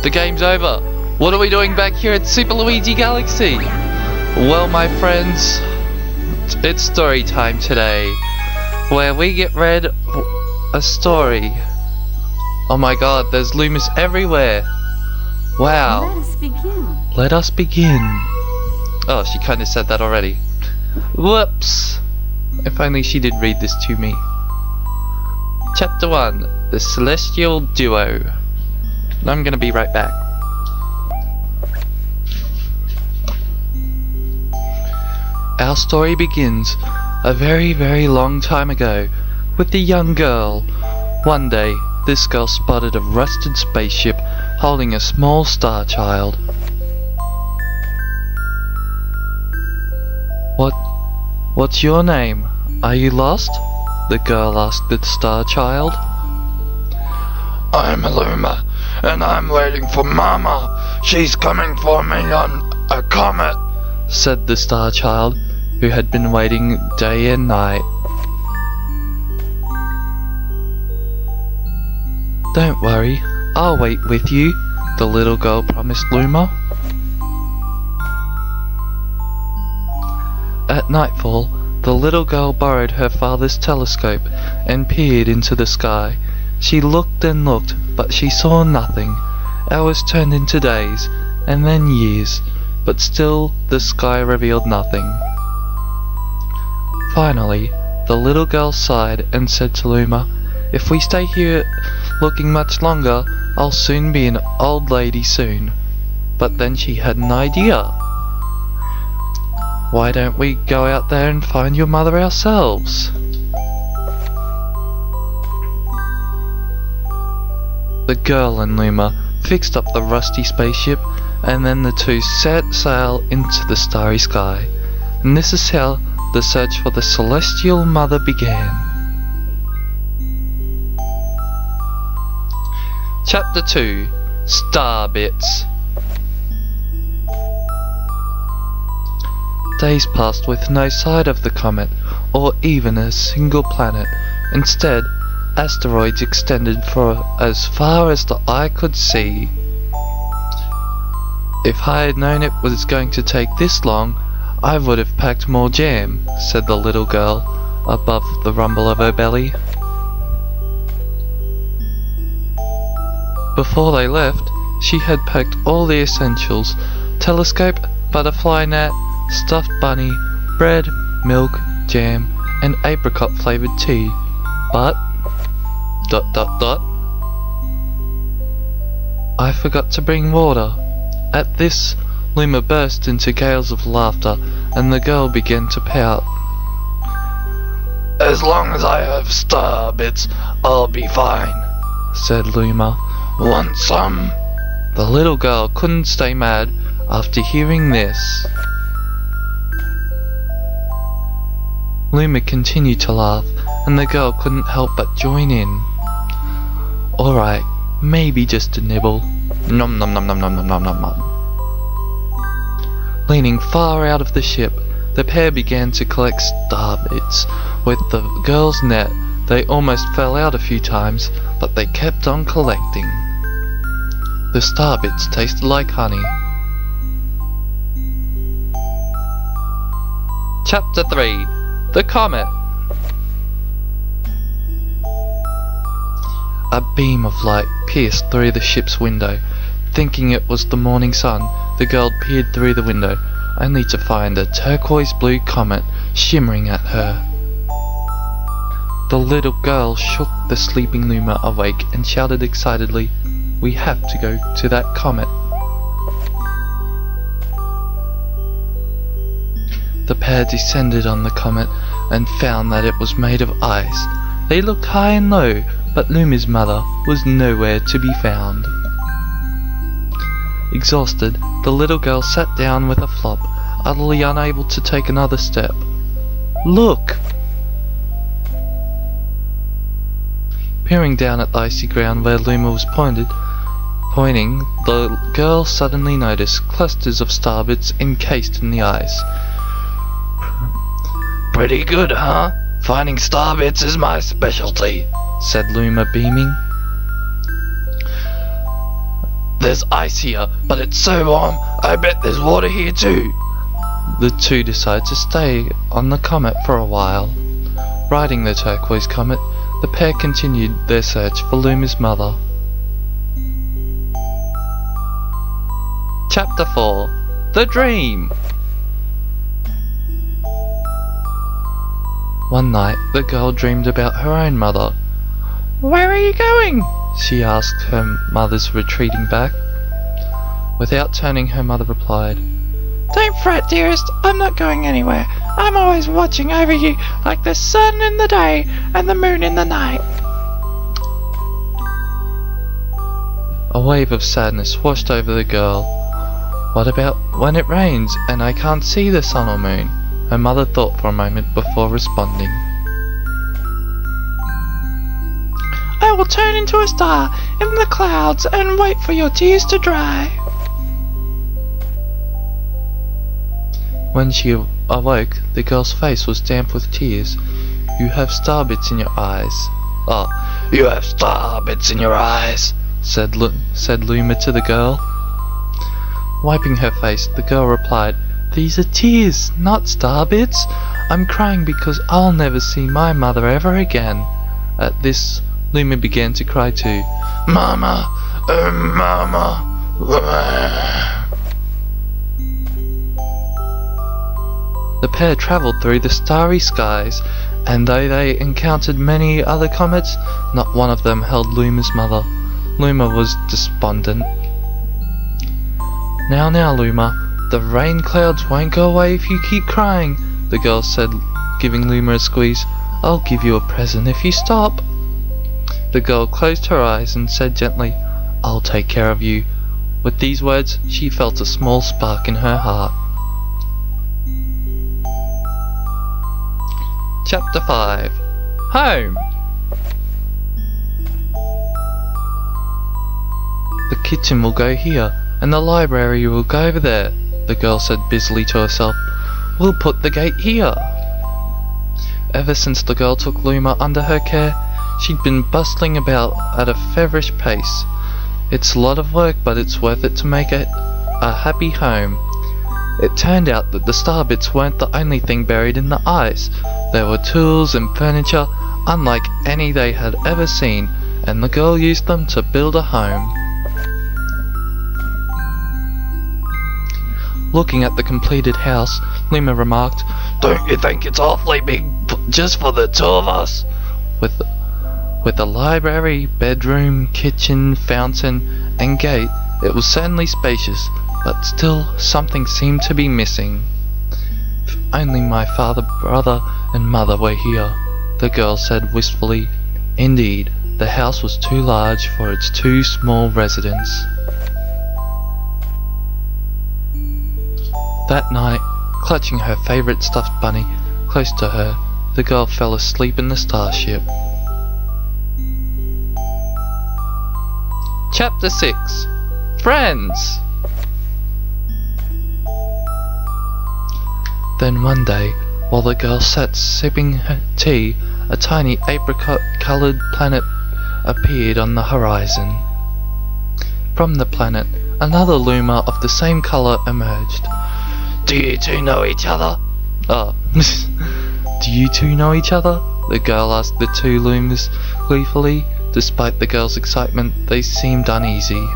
The game's over. What are we doing back here at Super Luigi Galaxy? Well, my friends, it's story time today, where we get read a story. Oh my god, there's Loomis everywhere. Wow. Let us begin. Let us begin. Oh, she kind of said that already. Whoops. If only she did read this to me. Chapter 1, The Celestial Duo. I'm gonna be right back. Our story begins a very, very long time ago with a young girl. One day, this girl spotted a rusted spaceship holding a small star child. What's your name? Are you lost? The girl asked the star child. I'm Luma, and I'm waiting for Mama. She's coming for me on a comet, said the star child, who had been waiting day and night. Don't worry, I'll wait with you, the little girl promised Luma. At nightfall, the little girl borrowed her father's telescope and peered into the sky. She looked and looked, but she saw nothing. Hours turned into days, and then years, but still the sky revealed nothing. Finally, the little girl sighed and said to Luma, "If we stay here looking much longer, I'll soon be an old lady soon." But then she had an idea. Why don't we go out there and find your mother ourselves? The girl and Luma fixed up the rusty spaceship, and then the two set sail into the starry sky. And this is how the search for the celestial mother began. Chapter 2, Star Bits. Days passed with no sight of the comet, or even a single planet. Instead, asteroids extended for as far as the eye could see. If I had known it was going to take this long, I would have packed more jam, said the little girl, above the rumble of her belly. Before they left, she had packed all the essentials: telescope, butterfly net, stuffed bunny, bread, milk, jam, and apricot flavoured tea. But... ... I forgot to bring water. At this, Luma burst into gales of laughter, and the girl began to pout. As long as I have star bits, I'll be fine, said Luma. Want some? The little girl couldn't stay mad after hearing this. Luma continued to laugh, and the girl couldn't help but join in. Alright, maybe just a nibble. Nom nom nom nom nom nom nom nom nom. Leaning far out of the ship, the pair began to collect star bits. With the girl's net, they almost fell out a few times, but they kept on collecting. The star bits tasted like honey. Chapter 3, The Comet. A beam of light pierced through the ship's window. Thinking it was the morning sun, the girl peered through the window, only to find a turquoise blue comet shimmering at her. The little girl shook the sleeping Luma awake and shouted excitedly, "We have to go to that comet." The pair descended on the comet and found that it was made of ice. They looked high and low, but Luma's mother was nowhere to be found. Exhausted, the little girl sat down with a flop, utterly unable to take another step. Look! Peering down at the icy ground where Luma was pointing, the girl suddenly noticed clusters of star bits encased in the ice. Pretty good, huh? Finding star bits is my specialty, said Luma, beaming. There's ice here, but it's so warm, I bet there's water here too. The two decide to stay on the comet for a while. Riding the turquoise comet, the pair continued their search for Luma's mother. Chapter 4: The Dream. One night, the girl dreamed about her own mother. "Where are you going?" she asked her mother's retreating back. Without turning, her mother replied, "Don't fret, dearest, I'm not going anywhere. I'm always watching over you like the sun in the day and the moon in the night." A wave of sadness washed over the girl. What about when it rains and I can't see the sun or moon? Her mother thought for a moment before responding. "I will turn into a star in the clouds and wait for your tears to dry." When she awoke, the girl's face was damp with tears. "You have star bits in your eyes." "Oh, you have star bits in your eyes," said Luma to the girl. Wiping her face, the girl replied, "These are tears, not star bits. I'm crying because I'll never see my mother ever again." At this, Luma began to cry too. "Mama, oh mama." The pair travelled through the starry skies, and though they encountered many other comets, not one of them held Luma's mother. Luma was despondent. Now, Luma, the rain clouds won't go away if you keep crying," the girl said, giving Luma a squeeze. "I'll give you a present if you stop." The girl closed her eyes and said gently, "I'll take care of you." With these words, she felt a small spark in her heart. Chapter 5: Home. "The kitchen will go here, and the library will go over there," the girl said busily to herself. "We'll put the gate here." Ever since the girl took Luma under her care, she'd been bustling about at a feverish pace. It's a lot of work, but it's worth it to make it a happy home. It turned out that the star bits weren't the only thing buried in the ice. There were tools and furniture unlike any they had ever seen, and the girl used them to build a home. Looking at the completed house, Luma remarked, "Don't you think it's awfully big just for the two of us?" With a library, bedroom, kitchen, fountain, and gate, it was certainly spacious, but still something seemed to be missing. "If only my father, brother, and mother were here," the girl said wistfully. Indeed, the house was too large for its two small residents. That night, clutching her favorite stuffed bunny close to her, the girl fell asleep in the starship. Chapter 6: Friends. Then one day, while the girl sat sipping her tea, a tiny apricot-coloured planet appeared on the horizon. From the planet, another Luma of the same colour emerged. "Do you two know each other?" "Oh, do you two know each other?" the girl asked the two Lumas gleefully. Despite the girl's excitement, they seemed uneasy.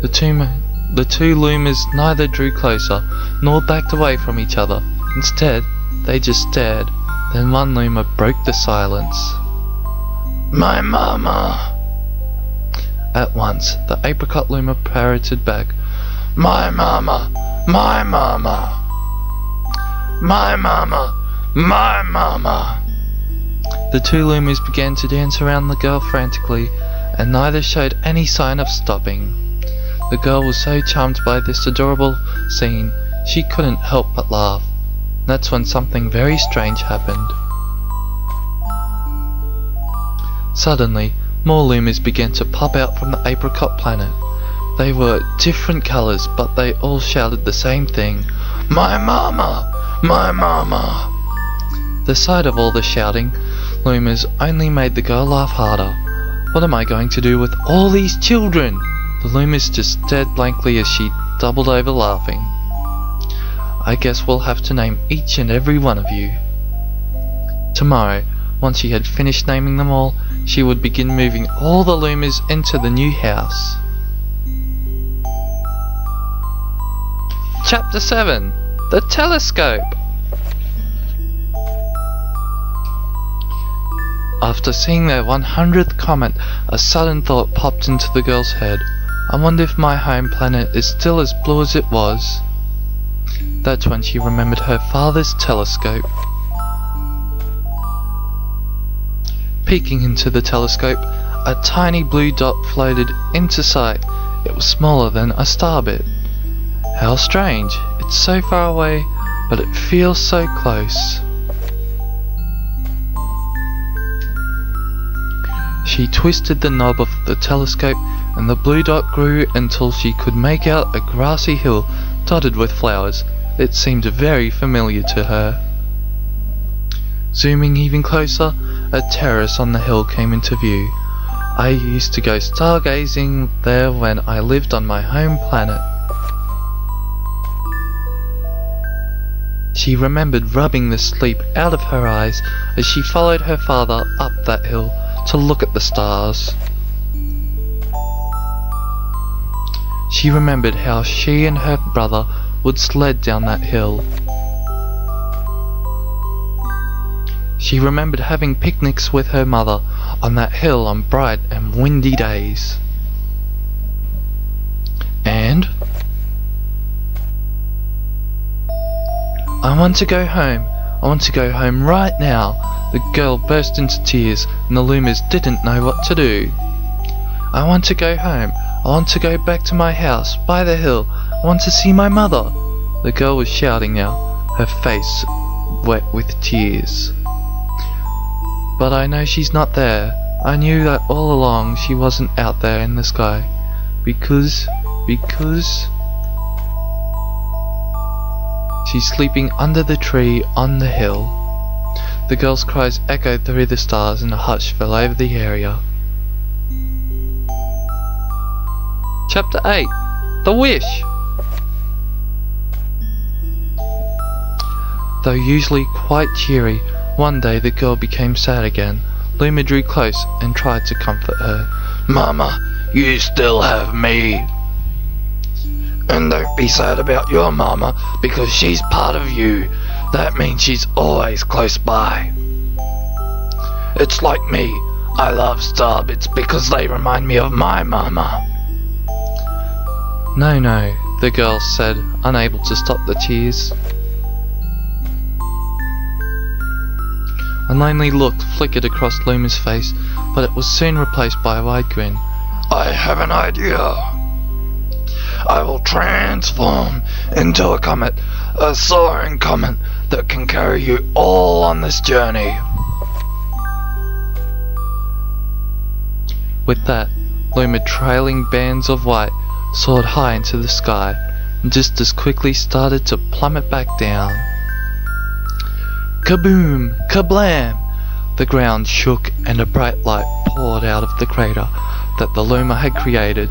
The two Lumas neither drew closer nor backed away from each other. Instead, they just stared. Then one Luma broke the silence. "My mama." At once, the apricot Luma parroted back, "My mama, my mama, my mama, my mama." The two Lumas began to dance around the girl frantically, and neither showed any sign of stopping. The girl was so charmed by this adorable scene, she couldn't help but laugh. That's when something very strange happened. Suddenly, more Lumas began to pop out from the apricot planet. They were different colours, but they all shouted the same thing, "My mama! My mama!" The sight of all the shouting Lumas only made the girl laugh harder. What am I going to do with all these children? The Loomis just stared blankly as she doubled over laughing. I guess we'll have to name each and every one of you. Tomorrow, once she had finished naming them all, she would begin moving all the Loomis into the new house. Chapter 7. The Telescope. After seeing their 100th comet, a sudden thought popped into the girl's head. I wonder if my home planet is still as blue as it was. That's when she remembered her father's telescope. Peeking into the telescope, a tiny blue dot floated into sight. It was smaller than a star bit. How strange, it's so far away, but it feels so close. She twisted the knob of the telescope and the blue dot grew until she could make out a grassy hill dotted with flowers. It seemed very familiar to her. Zooming even closer, a terrace on the hill came into view. I used to go stargazing there when I lived on my home planet. She remembered rubbing the sleep out of her eyes as she followed her father up that hill to look at the stars. She remembered how she and her brother would sled down that hill. She remembered having picnics with her mother on that hill on bright and windy days. And I want to go home. I want to go home right now. The girl burst into tears and the Loomis didn't know what to do. I want to go home. I want to go back to my house by the hill. I want to see my mother. The girl was shouting now, her face wet with tears. But I know she's not there. I knew that all along she wasn't out there in the sky. Because she's sleeping under the tree on the hill. The girl's cries echoed through the stars and a hush fell over the area. Chapter 8. The Wish. Though usually quite cheery, one day the girl became sad again. Luma drew close and tried to comfort her. Mama, you still have me. And don't be sad about your mama, because she's part of you. That means she's always close by. It's like me. I love starbits because they remind me of my mama. No, the girl said, unable to stop the tears. A lonely look flickered across Luma's face, but it was soon replaced by a wide grin. I have an idea. I will transform into a comet, a soaring comet that can carry you all on this journey. With that, Luma, trailing bands of white, soared high into the sky, and just as quickly started to plummet back down. Kaboom! Kablam! The ground shook and a bright light poured out of the crater that the Luma had created.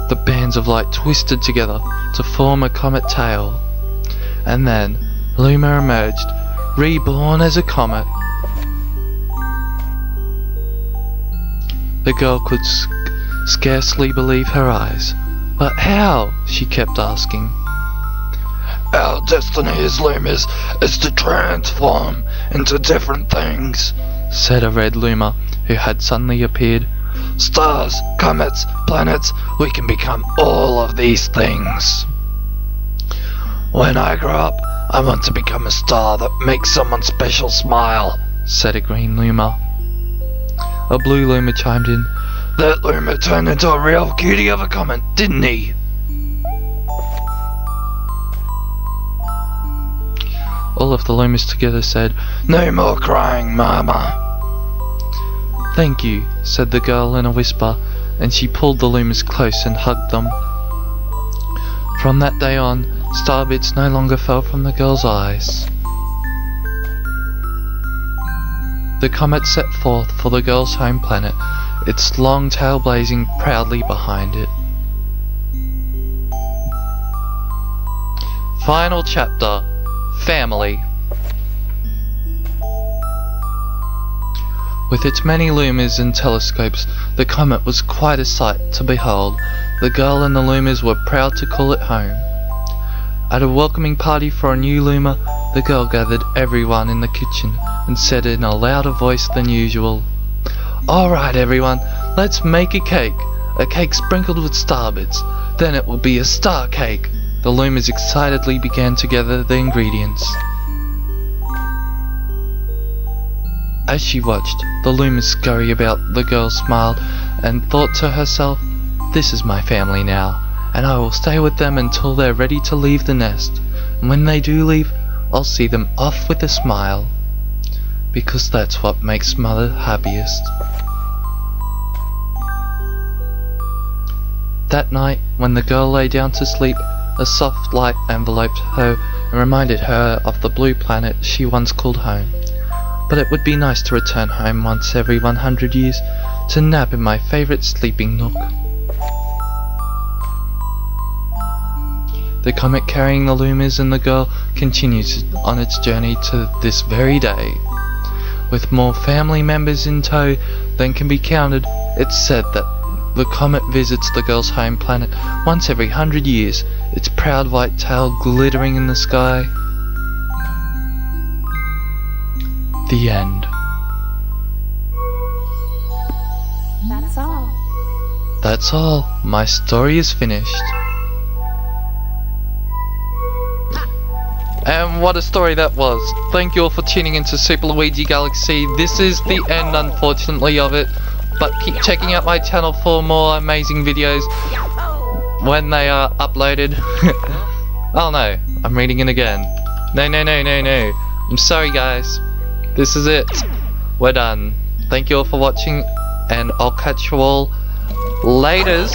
The bands of light twisted together to form a comet tail. And then Luma emerged, reborn as a comet. The girl could scarcely believe her eyes. But how? She kept asking. Our destiny as Lumas is to transform into different things, said a red Luma who had suddenly appeared. Stars, comets, planets, we can become all of these things. When I grow up, I want to become a star that makes someone special smile, said a green Luma. A blue Luma chimed in. That Luma turned into a real cutie of a comet, didn't he? All of the Lumas together said, No more crying, Mama. Thank you, said the girl in a whisper, and she pulled the Lumas close and hugged them. From that day on, starbits no longer fell from the girl's eyes. The comet set forth for the girl's home planet, its long tail blazing proudly behind it. Final chapter. Family. With its many lumers and telescopes, the comet was quite a sight to behold. The girl and the lumers were proud to call it home. At a welcoming party for a new loomer, the girl gathered everyone in the kitchen and said in a louder voice than usual, "Alright everyone, let's make a cake sprinkled with star bits, then it will be a star cake." The loomers excitedly began to gather the ingredients. As she watched the loomers scurry about, the girl smiled and thought to herself, "This is my family now, and I will stay with them until they're ready to leave the nest. And when they do leave, I'll see them off with a smile, because that's what makes mother happiest." That night, when the girl lay down to sleep, a soft light enveloped her and reminded her of the blue planet she once called home. But it would be nice to return home once every 100 years to nap in my favorite sleeping nook. The comet carrying the loomers and the girl continues on its journey to this very day. With more family members in tow than can be counted, it's said that the comet visits the girl's home planet once every 100 years, its proud white tail glittering in the sky. The end. That's all. That's all. My story is finished. And what a story that was. Thank you all for tuning into Super Luigi Galaxy. This is the end, unfortunately, of it. But keep checking out my channel for more amazing videos when they are uploaded. Oh no, I'm reading it again. No. I'm sorry guys. This is it. We're done. Thank you all for watching, and I'll catch you all laters.